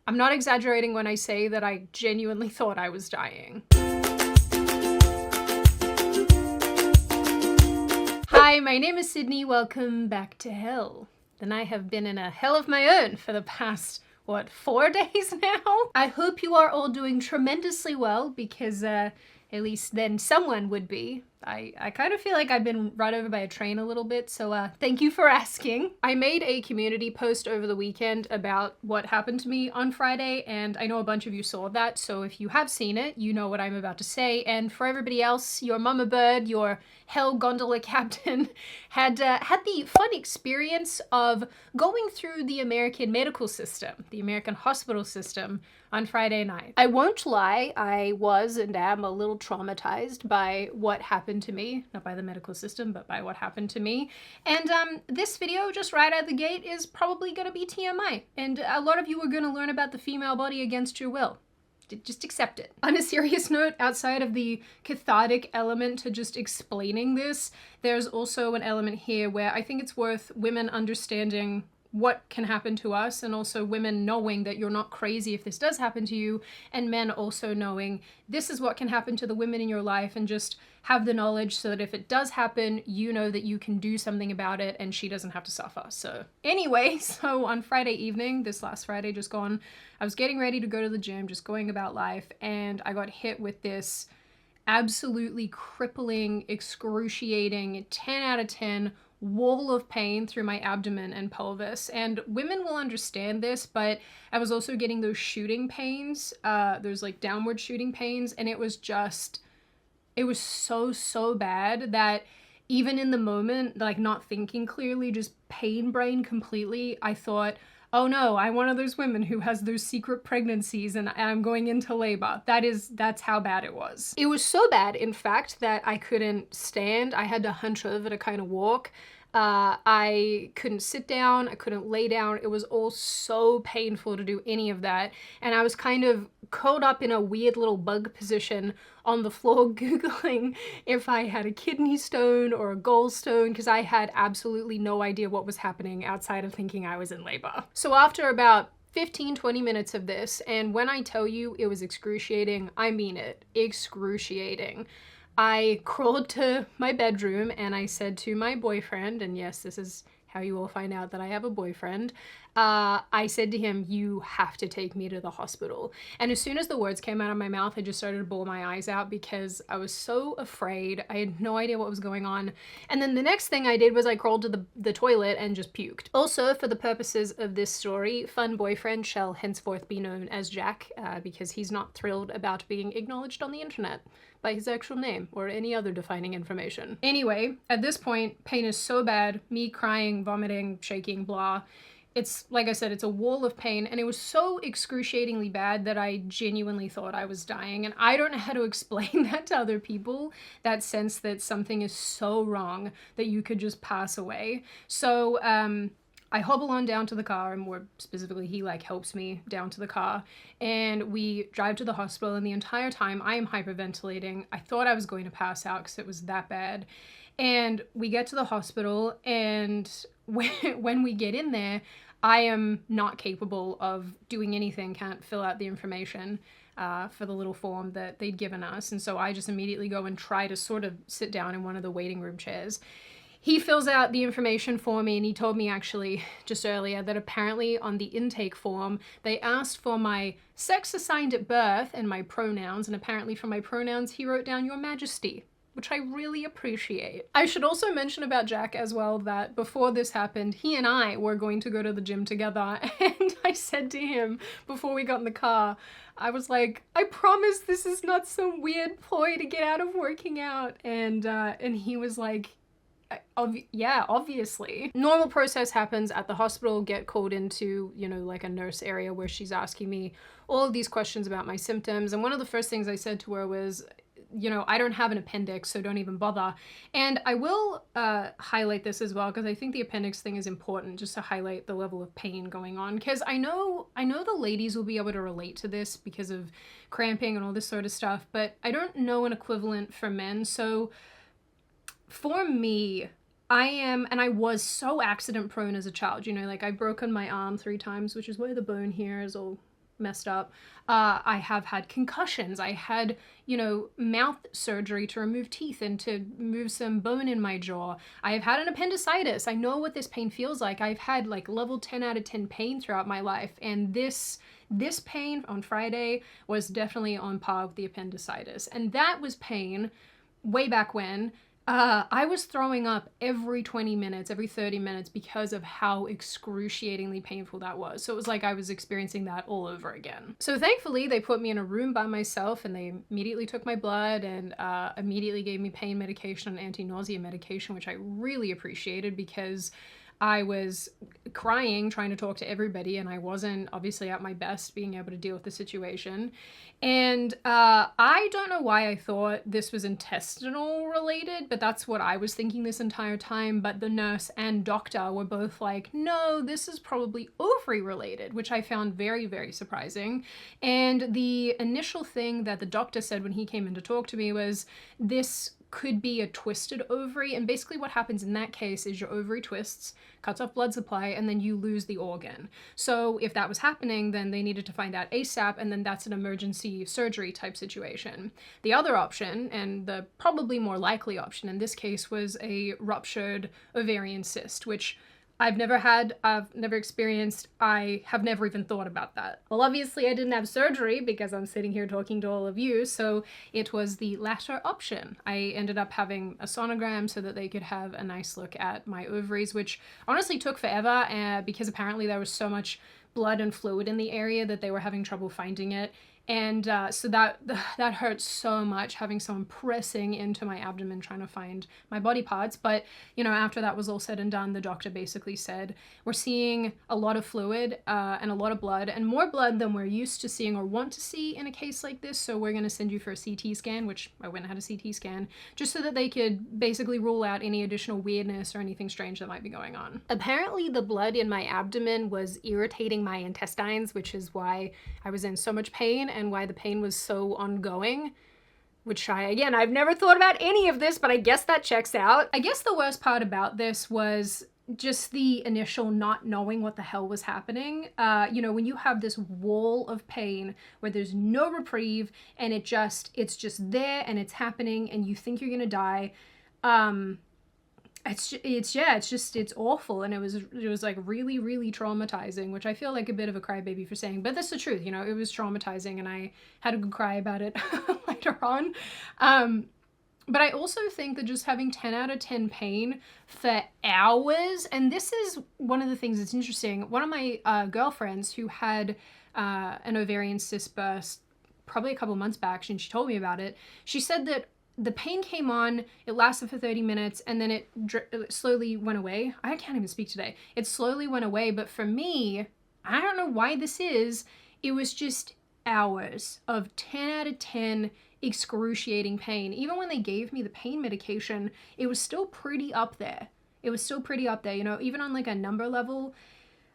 I'm not exaggerating when I say that I genuinely thought I was dying. Hi, my name is Sydney. Welcome back to hell. And I have been in a hell of my own for the past, 4 days now? I hope you are all doing tremendously well, because at least then someone would be. I kind of feel like I've been run over by a train a little bit, so thank you for asking. I made a community post over the weekend about what happened to me on Friday, and I know a bunch of you saw that, so if you have seen it, you know what I'm about to say. And for everybody else, your mama bird, your hell gondola captain, had the fun experience of going through the American medical system, the American hospital system, on Friday night. I won't lie, I was and am a little traumatized by what happened to me, not by the medical system, but by what happened to me. And this video, just right out the gate, is probably gonna be TMI. And a lot of you are gonna learn about the female body against your will. Just accept it. On a serious note, outside of the cathartic element to just explaining this, there's also an element here where I think it's worth women understanding what can happen to us, and also women knowing that you're not crazy if this does happen to you, and men also knowing this is what can happen to the women in your life, and just have the knowledge so that if it does happen, you know that you can do something about it and she doesn't have to suffer. So anyway, so on Friday evening, this last Friday just gone, I was getting ready to go to the gym, just going about life, and I got hit with this absolutely crippling, excruciating 10 out of 10 wall of pain through my abdomen and pelvis. And women will understand this, but I was also getting those shooting pains, those like downward shooting pains, and it was so bad that even in the moment, like not thinking clearly, just pain brain completely, I thought, oh no, I'm one of those women who has those secret pregnancies and I'm going into labor. That's how bad it was. It was so bad, in fact, that I couldn't stand. I had to hunch over to kind of walk. I couldn't sit down, I couldn't lay down. It was all so painful to do any of that. And I was kind of curled up in a weird little bug position on the floor, Googling if I had a kidney stone or a gallstone, because I had absolutely no idea what was happening outside of thinking I was in labor. So after about 15-20 minutes of this, and when I tell you it was excruciating, I mean it, excruciating. I crawled to my bedroom and I said to my boyfriend, and yes, this is how you will find out that I have a boyfriend, I said to him, you have to take me to the hospital. And as soon as the words came out of my mouth, I just started to bawl my eyes out because I was so afraid. I had no idea what was going on. And then the next thing I did was I crawled to the toilet and just puked. Also, for the purposes of this story, fun boyfriend shall henceforth be known as Jack, because he's not thrilled about being acknowledged on the internet by his actual name or any other defining information. Anyway, at this point, pain is so bad, me crying, vomiting, shaking, blah. It's, like I said, it's a wall of pain, and it was so excruciatingly bad that I genuinely thought I was dying, and I don't know how to explain that to other people, that sense that something is so wrong that you could just pass away. So, I hobble on down to the car, and more specifically, he helps me down to the car, and we drive to the hospital, and the entire time I am hyperventilating. I thought I was going to pass out because it was that bad. And we get to the hospital, and when we get in there, I am not capable of doing anything, can't fill out the information for the little form that they'd given us, and so I just immediately go and try to sort of sit down in one of the waiting room chairs. He fills out the information for me, and he told me actually just earlier that apparently on the intake form, they asked for my sex assigned at birth and my pronouns, and apparently for my pronouns, he wrote down Your Majesty, which I really appreciate. I should also mention about Jack as well that before this happened, he and I were going to go to the gym together, and I said to him before we got in the car, I was like, I promise this is not some weird ploy to get out of working out, and he was like, yeah, obviously. Normal process happens at the hospital, get called into, like a nurse area where she's asking me all of these questions about my symptoms. And one of the first things I said to her was, I don't have an appendix, so don't even bother. And I will highlight this as well, because I think the appendix thing is important, just to highlight the level of pain going on. Because I know the ladies will be able to relate to this because of cramping and all this sort of stuff, but I don't know an equivalent for men. So for me, I was so accident prone as a child, I've broken my arm 3 times, which is where the bone here is all messed up. I have had concussions. I had, mouth surgery to remove teeth and to move some bone in my jaw. I have had an appendicitis. I know what this pain feels like. I've had like level 10 out of 10 pain throughout my life. And this pain on Friday was definitely on par with the appendicitis. And that was pain way back when. I was throwing up every 20 minutes, every 30 minutes because of how excruciatingly painful that was. So it was like I was experiencing that all over again. So thankfully they put me in a room by myself and they immediately took my blood and immediately gave me pain medication and anti-nausea medication, which I really appreciated because I was crying, trying to talk to everybody, and I wasn't obviously at my best being able to deal with the situation. And I don't know why I thought this was intestinal related, but that's what I was thinking this entire time. But the nurse and doctor were both like, no, this is probably ovary related, which I found very, very surprising. And the initial thing that the doctor said when he came in to talk to me was, this could be a twisted ovary, and basically what happens in that case is your ovary twists, cuts off blood supply, and then you lose the organ. So if that was happening, then they needed to find out ASAP, and then that's an emergency surgery type situation. The other option, and the probably more likely option in this case, was a ruptured ovarian cyst, which I've never had, I've never experienced, I have never even thought about that. Well, obviously I didn't have surgery because I'm sitting here talking to all of you, so it was the latter option. I ended up having a sonogram so that they could have a nice look at my ovaries, which honestly took forever because apparently there was so much blood and fluid in the area that they were having trouble finding it. And so that hurt so much, having someone pressing into my abdomen trying to find my body parts. But, after that was all said and done, the doctor basically said, we're seeing a lot of fluid and a lot of blood, and more blood than we're used to seeing or want to see in a case like this. So we're going to send you for a CT scan, which I went and had a CT scan, just so that they could basically rule out any additional weirdness or anything strange that might be going on. Apparently the blood in my abdomen was irritating my intestines, which is why I was in so much pain and why the pain was so ongoing, which I've never thought about any of this, but I guess that checks out. I guess the worst part about this was just the initial not knowing what the hell was happening. When you have this wall of pain where there's no reprieve and it's just there and it's happening and you think you're gonna die. It's awful, and it was like really, really traumatizing, which I feel like a bit of a crybaby for saying, but that's the truth. It was traumatizing, and I had a good cry about it later on. But I also think that just having 10 out of 10 pain for hours, and this is one of the things that's interesting. One of my girlfriends who had an ovarian cyst burst probably a couple months back, and she told me about it. She said that the pain came on, it lasted for 30 minutes, and then it slowly went away. I can't even speak today. It slowly went away, but for me, I don't know why this is, it was just hours of 10 out of 10 excruciating pain. Even when they gave me the pain medication, it was still pretty up there. Even on like a number level,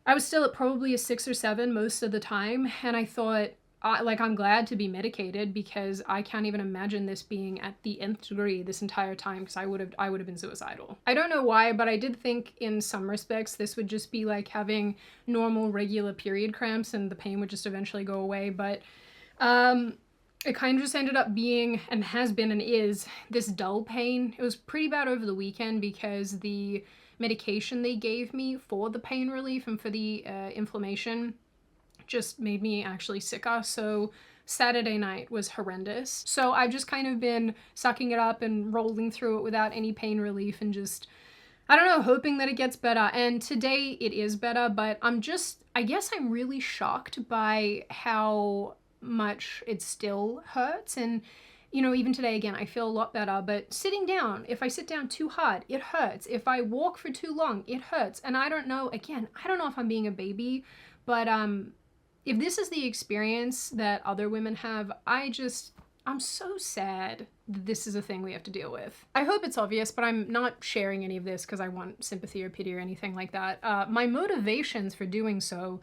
I was still at probably a 6 or 7 most of the time, and I thought, I'm glad to be medicated because I can't even imagine this being at the nth degree this entire time, because I would have been suicidal. I don't know why, but I did think in some respects this would just be like having normal regular period cramps and the pain would just eventually go away. But it kind of just ended up being, and has been and is, this dull pain. It was pretty bad over the weekend because the medication they gave me for the pain relief and for the inflammation just made me actually sicker. So Saturday night was horrendous. So I've just kind of been sucking it up and rolling through it without any pain relief and just, I don't know, hoping that it gets better. And today it is better, but I guess I'm really shocked by how much it still hurts. And even today, again, I feel a lot better, but sitting down, if I sit down too hard, it hurts. If I walk for too long, it hurts. And I don't know if I'm being a baby, but if this is the experience that other women have, I'm so sad that this is a thing we have to deal with. I hope it's obvious, but I'm not sharing any of this because I want sympathy or pity or anything like that. My motivations for doing so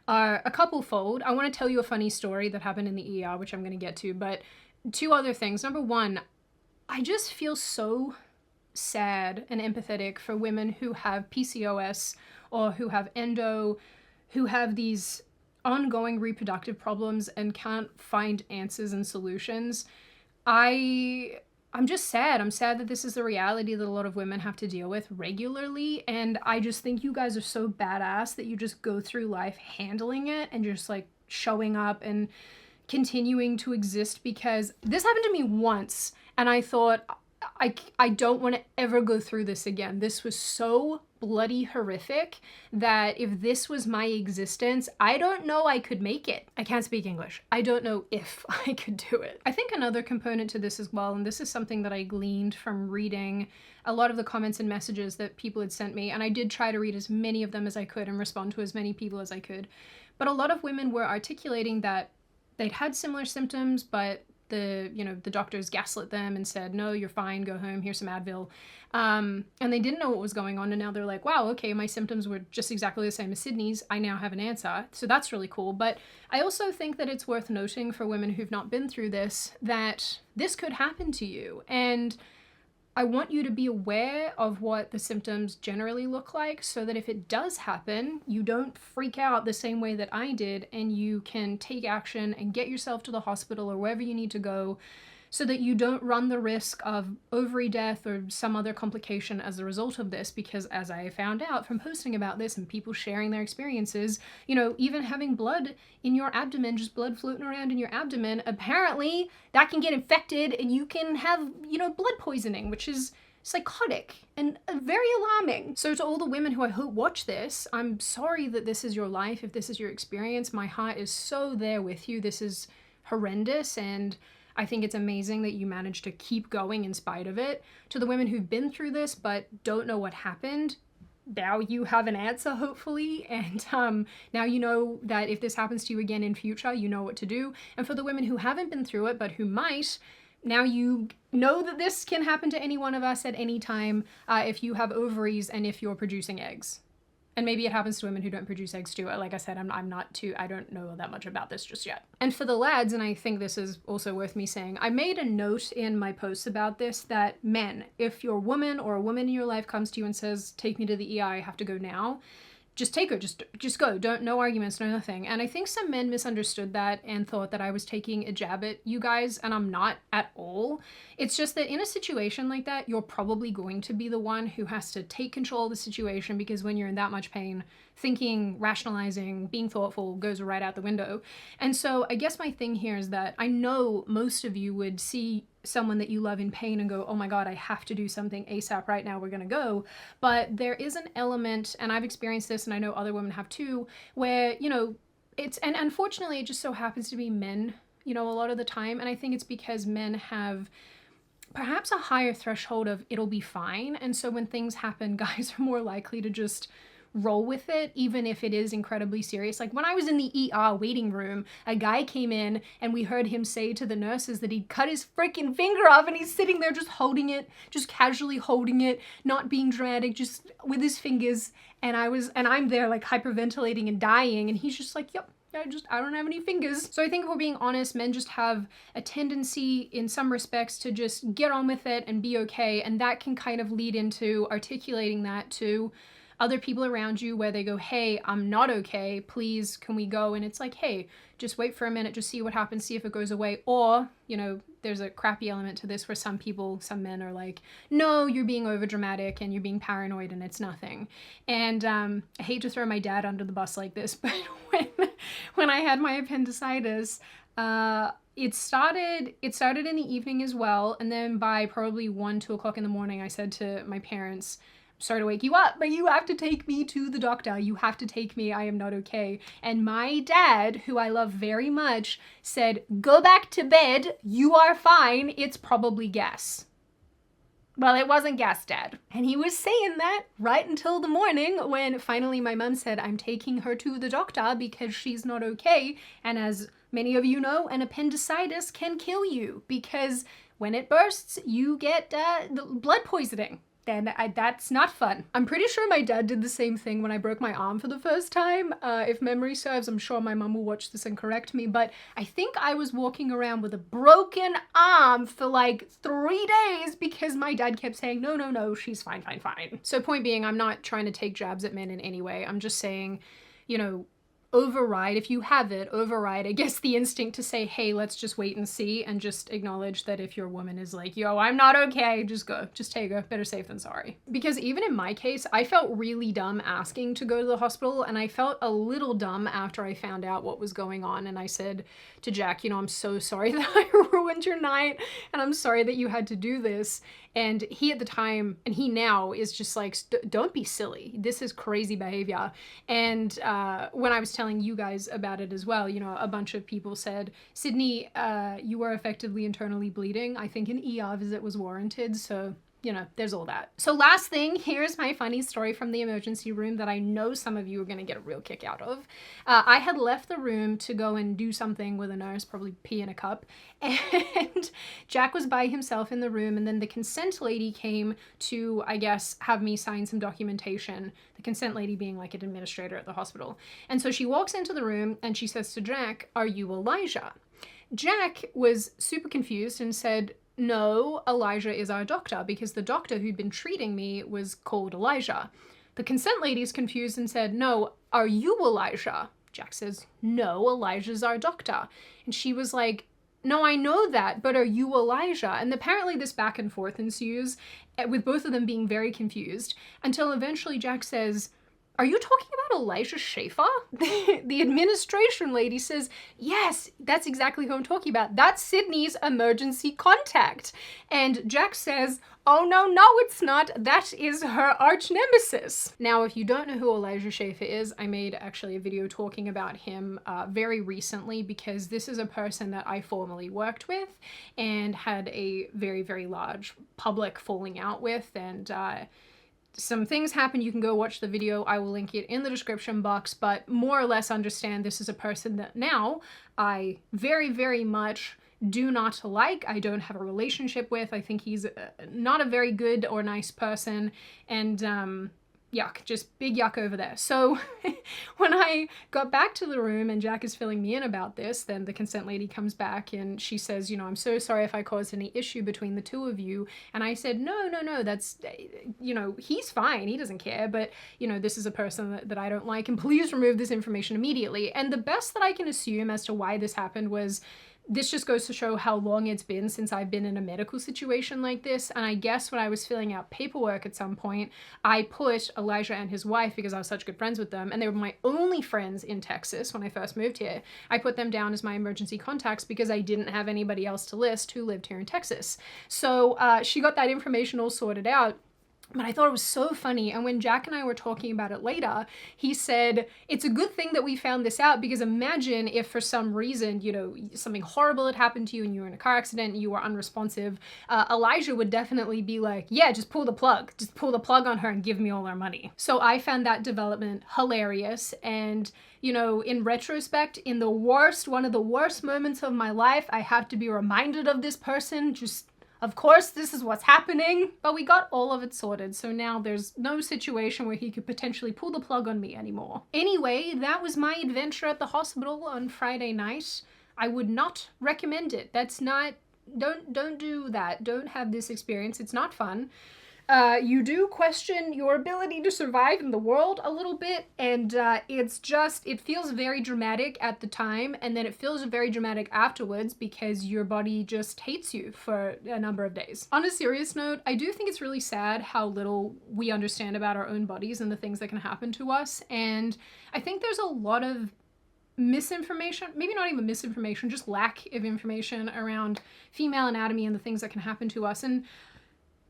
are a couple-fold. I want to tell you a funny story that happened in the ER, which I'm going to get to, but 2 other things. Number 1, I just feel so sad and empathetic for women who have PCOS or who have endo, who have these ongoing reproductive problems and can't find answers and solutions, I'm just sad. I'm sad that this is the reality that a lot of women have to deal with regularly. And I just think you guys are so badass that you just go through life handling it and just like showing up and continuing to exist, because this happened to me once and I thought, I don't want to ever go through this again. This was so bloody horrific that if this was my existence, I don't know I could make it. I can't speak English. I don't know if I could do it. I think another component to this as well, and this is something that I gleaned from reading a lot of the comments and messages that people had sent me, and I did try to read as many of them as I could and respond to as many people as I could. But a lot of women were articulating that they'd had similar symptoms, but the doctors gaslit them and said, no, you're fine, go home, here's some Advil. And they didn't know what was going on. And now they're like, wow, okay, my symptoms were just exactly the same as Sydney's. I now have an answer. So that's really cool. But I also think that it's worth noting for women who've not been through this, that this could happen to you. And I want you to be aware of what the symptoms generally look like so that if it does happen, you don't freak out the same way that I did, and you can take action and get yourself to the hospital or wherever you need to go so that you don't run the risk of ovary death or some other complication as a result of this. Because as I found out from posting about this and people sharing their experiences, even having blood in your abdomen, just blood floating around in your abdomen, apparently that can get infected and you can have, blood poisoning, which is psychotic and very alarming. So to all the women who I hope watch this, I'm sorry that this is your life. If this is your experience, my heart is so there with you. This is horrendous, and I think it's amazing that you managed to keep going in spite of it. To the women who've been through this but don't know what happened, now you have an answer, hopefully, and now you know that if this happens to you again in future, you know what to do. And for the women who haven't been through it but who might, now you know that this can happen to any one of us at any time if you have ovaries and if you're producing eggs. And maybe it happens to women who don't produce eggs too. Like I said, I don't know that much about this just yet. And for the lads, and I think this is also worth me saying, I made a note in my posts about this that men, if your woman or a woman in your life comes to you and says, take me to the ER, I have to go now, just take her, just go. No arguments, no nothing. And I think some men misunderstood that and thought that I was taking a jab at you guys, and I'm not at all. It's just that in a situation like that, you're probably going to be the one who has to take control of the situation, because when you're in that much pain, thinking, rationalizing, being thoughtful goes right out the window. And so I guess my thing here is that I know most of you would see someone that you love in pain and go, oh my God, I have to do something ASAP right now, we're gonna go. But there is an element, and I've experienced this and I know other women have too, where, and unfortunately it just so happens to be men, a lot of the time. And I think it's because men have perhaps a higher threshold of it'll be fine. And so when things happen, guys are more likely to just roll with it, even if it is incredibly serious. Like when I was in the ER waiting room, a guy came in and we heard him say to the nurses that he'd cut his freaking finger off, and he's sitting there just holding it, just casually holding it, not being dramatic, just with his fingers. And I'm there like hyperventilating and dying, and he's just like, yep, I don't have any fingers. So I think if we're being honest, men just have a tendency in some respects to just get on with it and be okay. And that can kind of lead into articulating that to other people around you, where they go, hey, I'm not okay, please, can we go? And it's like, hey, just wait for a minute, just see what happens, see if it goes away. Or, there's a crappy element to this where some men are like, no, you're being over dramatic and you're being paranoid and it's nothing. And I hate to throw my dad under the bus like this, but when I had my appendicitis, it started in the evening as well. And then by probably 1-2 o'clock in the morning, I said to my parents, sorry to wake you up, but you have to take me to the doctor. You have to take me. I am not okay. And my dad, who I love very much, said, go back to bed. You are fine. It's probably gas. Well, it wasn't gas, Dad. And he was saying that right until the morning when finally my mom said, I'm taking her to the doctor because she's not okay. And as many of you know, an appendicitis can kill you because when it bursts, you get blood poisoning. And that's not fun. I'm pretty sure my dad did the same thing when I broke my arm for the first time. If memory serves, I'm sure my mom will watch this and correct me, but I think I was walking around with a broken arm for like 3 days because my dad kept saying, no, she's fine. So point being, I'm not trying to take jabs at men in any way. I'm just saying, override, if you have it, override, I guess, the instinct to say, hey, let's just wait and see, and just acknowledge that if your woman is like, yo, I'm not okay, just go, just take her, better safe than sorry. Because even in my case, I felt really dumb asking to go to the hospital, and I felt a little dumb after I found out what was going on, and I said to Jack, you know, I'm so sorry that I ruined your night, and I'm sorry that you had to do this. And he at the time, and he now, is just like, don't be silly. This is crazy behavior. And when I was telling you guys about it as well, you know, a bunch of people said, Sydney, you were effectively internally bleeding. I think an ER visit was warranted. So, you know, there's all that. So last thing, here's my funny story from the emergency room that I know some of you are going to get a real kick out of. I had left the room to go and do something with a nurse, probably pee in a cup, and Jack was by himself in the room, and then the consent lady came to, I guess, have me sign some documentation, the consent lady being like an administrator at the hospital. And so she walks into the room and she says to Jack, "Are you Elijah?" Jack was super confused and said, "No, Elijah is our doctor," because the doctor who'd been treating me was called Elijah. The consent lady's confused and said, "No, are you Elijah?" Jack says, "No, Elijah's our doctor." And she was like, "No, I know that, but are you Elijah?" And apparently this back and forth ensues, with both of them being very confused, until eventually Jack says, "Are you talking about Elijah Schaefer?" The administration lady says, "Yes, that's exactly who I'm talking about. That's Sydney's emergency contact." And Jack says, "Oh, no, it's not. That is her arch nemesis." Now, if you don't know who Elijah Schaefer is, I made actually a video talking about him very recently, because this is a person that I formerly worked with and had a very, very large public falling out with, and some things happen. You can go watch the video. I will link it in the description box, but more or less understand this is a person that now I very, very much do not like. I don't have a relationship with. I think he's not a very good or nice person, and yuck, just big yuck over there. So when I got back to the room and Jack is filling me in about this, then the consent lady comes back and she says, you know, "I'm so sorry if I caused any issue between the two of you." And I said, no, that's, you know, he's fine. He doesn't care. But, you know, this is a person that I don't like, and please remove this information immediately. And the best that I can assume as to why this happened was, this just goes to show how long it's been since I've been in a medical situation like this. And I guess when I was filling out paperwork at some point, I put Elijah and his wife, because I was such good friends with them, and they were my only friends in Texas when I first moved here. I put them down as my emergency contacts because I didn't have anybody else to list who lived here in Texas. So she got that information all sorted out. But I thought it was so funny. And when Jack and I were talking about it later, he said, it's a good thing that we found this out, because imagine if for some reason, you know, something horrible had happened to you and you were in a car accident and you were unresponsive. Elijah would definitely be like, yeah, just pull the plug. Just pull the plug on her and give me all our money. So I found that development hilarious. And, you know, in retrospect, in the worst, one of the worst moments of my life, I have to be reminded of this person. Just, of course, this is what's happening, but we got all of it sorted, so now there's no situation where he could potentially pull the plug on me anymore. Anyway, that was my adventure at the hospital on Friday night. I would not recommend it. That's not, don't do that. Don't have this experience. It's not fun. You do question your ability to survive in the world a little bit, and it's just, it feels very dramatic at the time, and then it feels very dramatic afterwards because your body just hates you for a number of days. On a serious note, I do think it's really sad how little we understand about our own bodies and the things that can happen to us, and I think there's a lot of misinformation, maybe not even misinformation, just lack of information around female anatomy and the things that can happen to us. And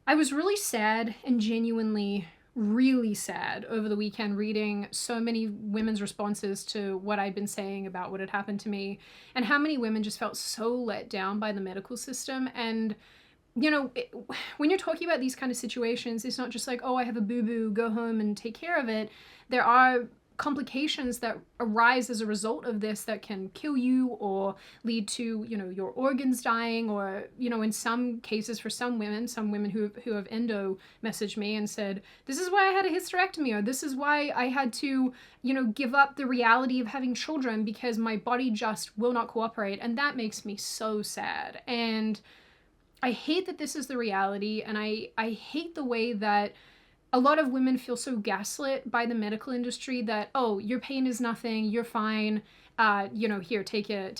I was really sad, and genuinely really sad over the weekend, reading so many women's responses to what I'd been saying about what had happened to me, and how many women just felt so let down by the medical system. And, you know, when you're talking about these kind of situations, it's not just like, oh, I have a boo-boo, go home and take care of it. There are complications that arise as a result of this that can kill you or lead to, you know, your organs dying, or, you know, in some cases for some women who have endo messaged me and said, this is why I had a hysterectomy, or this is why I had to, you know, give up the reality of having children because my body just will not cooperate. And that makes me so sad. And I hate that this is the reality, and I hate the way that a lot of women feel so gaslit by the medical industry that, oh, your pain is nothing, you're fine. Here, take a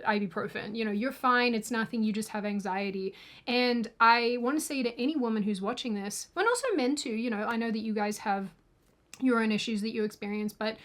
ibuprofen. You're fine. It's nothing. You just have anxiety. And I want to say to any woman who's watching this, and also men too, I know that you guys have your own issues that you experience, but,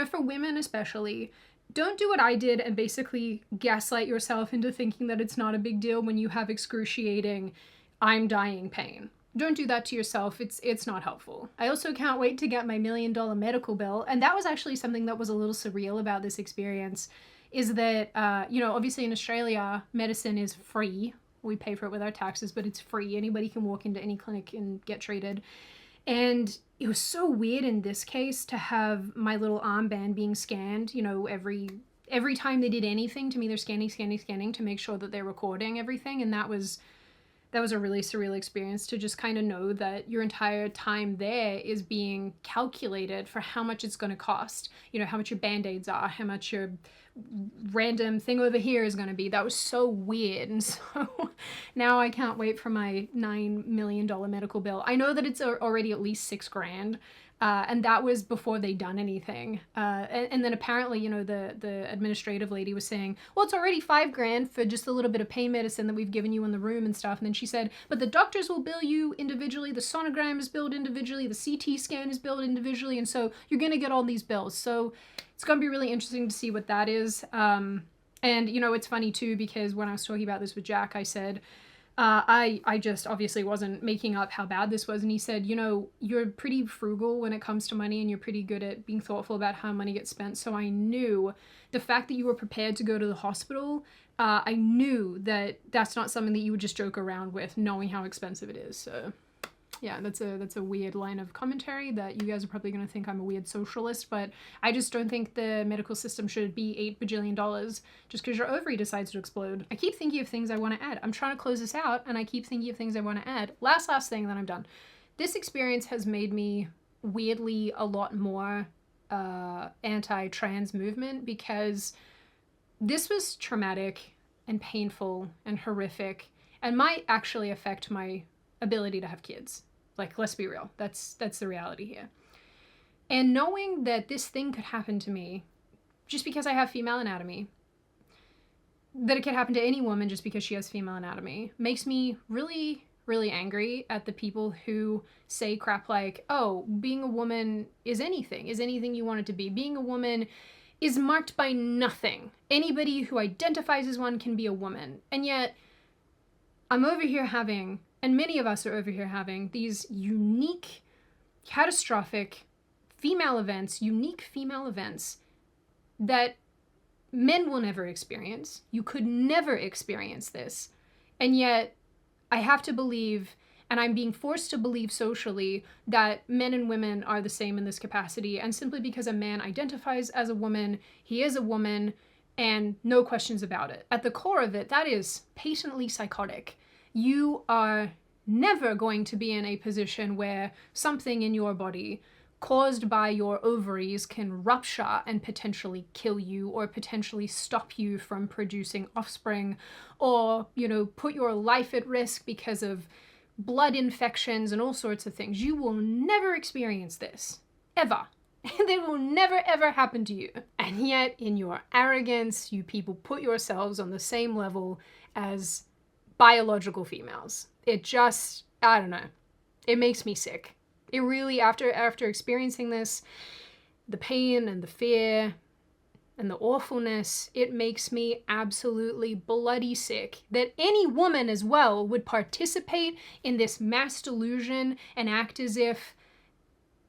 for women especially, don't do what I did and basically gaslight yourself into thinking that it's not a big deal when you have excruciating, I'm dying pain. Don't do that to yourself. It's not helpful. I also can't wait to get my $1 million medical bill. And that was actually something that was a little surreal about this experience, is that, obviously in Australia, medicine is free. We pay for it with our taxes, but it's free. Anybody can walk into any clinic and get treated. And it was so weird in this case to have my little armband being scanned, every time they did anything to me, they're scanning to make sure that they're recording everything. And that was a really surreal experience to just kind of know that your entire time there is being calculated for how much it's going to cost, how much your band-aids are, how much your random thing over here is going to be. That was so weird. And so now I can't wait for my $9 million medical bill. I know that it's already at least $6,000. And that was before they'd done anything. And then apparently, the administrative lady was saying, well, it's already $5,000 for just a little bit of pain medicine that we've given you in the room and stuff. And then she said, but the doctors will bill you individually. The sonogram is billed individually. The CT scan is billed individually. And so you're going to get all these bills. So it's going to be really interesting to see what that is. And, it's funny too, because when I was talking about this with Jack, I said, I just obviously wasn't making up how bad this was. And he said, you're pretty frugal when it comes to money and you're pretty good at being thoughtful about how money gets spent. So I knew the fact that you were prepared to go to the hospital, I knew that that's not something that you would just joke around with, knowing how expensive it is. So yeah, that's a weird line of commentary that you guys are probably going to think I'm a weird socialist, but I just don't think the medical system should be $8 bajillion just because your ovary decides to explode. I keep thinking of things I want to add. I'm trying to close this out and I keep thinking of things I want to add. Last thing, then I'm done. This experience has made me weirdly a lot more anti-trans movement, because this was traumatic and painful and horrific and might actually affect my ability to have kids. Like, let's be real. That's the reality here. And knowing that this thing could happen to me just because I have female anatomy, that it could happen to any woman just because she has female anatomy, makes me really, really angry at the people who say crap like, oh, being a woman is anything you want it to be. Being a woman is marked by nothing. Anybody who identifies as one can be a woman. And yet, I'm over here having, and many of us are over here having, these unique, catastrophic unique female events that men will never experience. You could never experience this. And yet, I have to believe, and I'm being forced to believe socially, that men and women are the same in this capacity. And simply because a man identifies as a woman, he is a woman, and no questions about it. At the core of it, that is patently psychotic. You are never going to be in a position where something in your body caused by your ovaries can rupture and potentially kill you, or potentially stop you from producing offspring, or, put your life at risk because of blood infections and all sorts of things. You will never experience this, ever. It will never, ever happen to you. And yet, in your arrogance, you people put yourselves on the same level as biological females. It just, I don't know. It makes me sick. It really, after experiencing this, the pain and the fear and the awfulness, it makes me absolutely bloody sick that any woman as well would participate in this mass delusion and act as if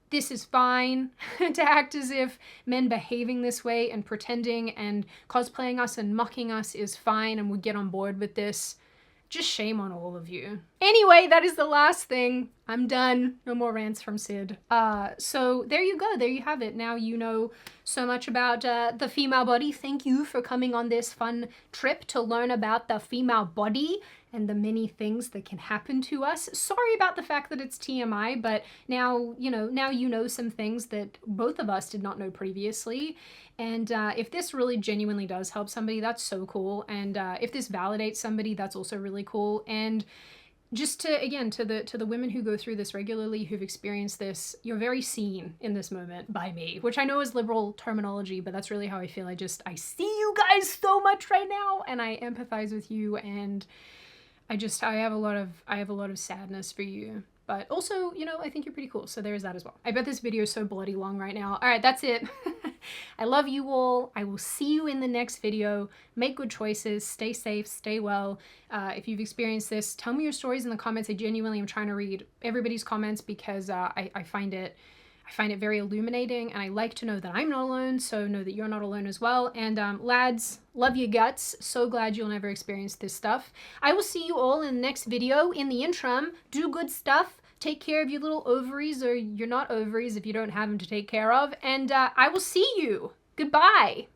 this is fine, to act as if men behaving this way and pretending and cosplaying us and mocking us is fine and would get on board with this. Just shame on all of you. Anyway, that is the last thing. I'm done. No more rants from Sid. So there you go. There you have it. Now you know so much about the female body. Thank you for coming on this fun trip to learn about the female body and the many things that can happen to us. Sorry about the fact that it's TMI, but now you know some things that both of us did not know previously. And if this really genuinely does help somebody, that's so cool. And if this validates somebody, that's also really cool. And just to, again, to the women who go through this regularly, who've experienced this, you're very seen in this moment by me, which I know is liberal terminology, but that's really how I feel. I see you guys so much right now, and I empathize with you, and I have a lot of sadness for you. But also, you know, I think you're pretty cool, so there's that as well. I bet this video is so bloody long right now. All right, that's it. I love you all. I will see you in the next video. Make good choices. Stay safe. Stay well. If you've experienced this, tell me your stories in the comments. I genuinely am trying to read everybody's comments because I find it very illuminating, and I like to know that I'm not alone, so know that you're not alone as well. And lads, love you guts. So glad you'll never experience this stuff. I will see you all in the next video. In the interim, do good stuff. Take care of your little ovaries, or your not ovaries if you don't have them to take care of. And I will see you. Goodbye.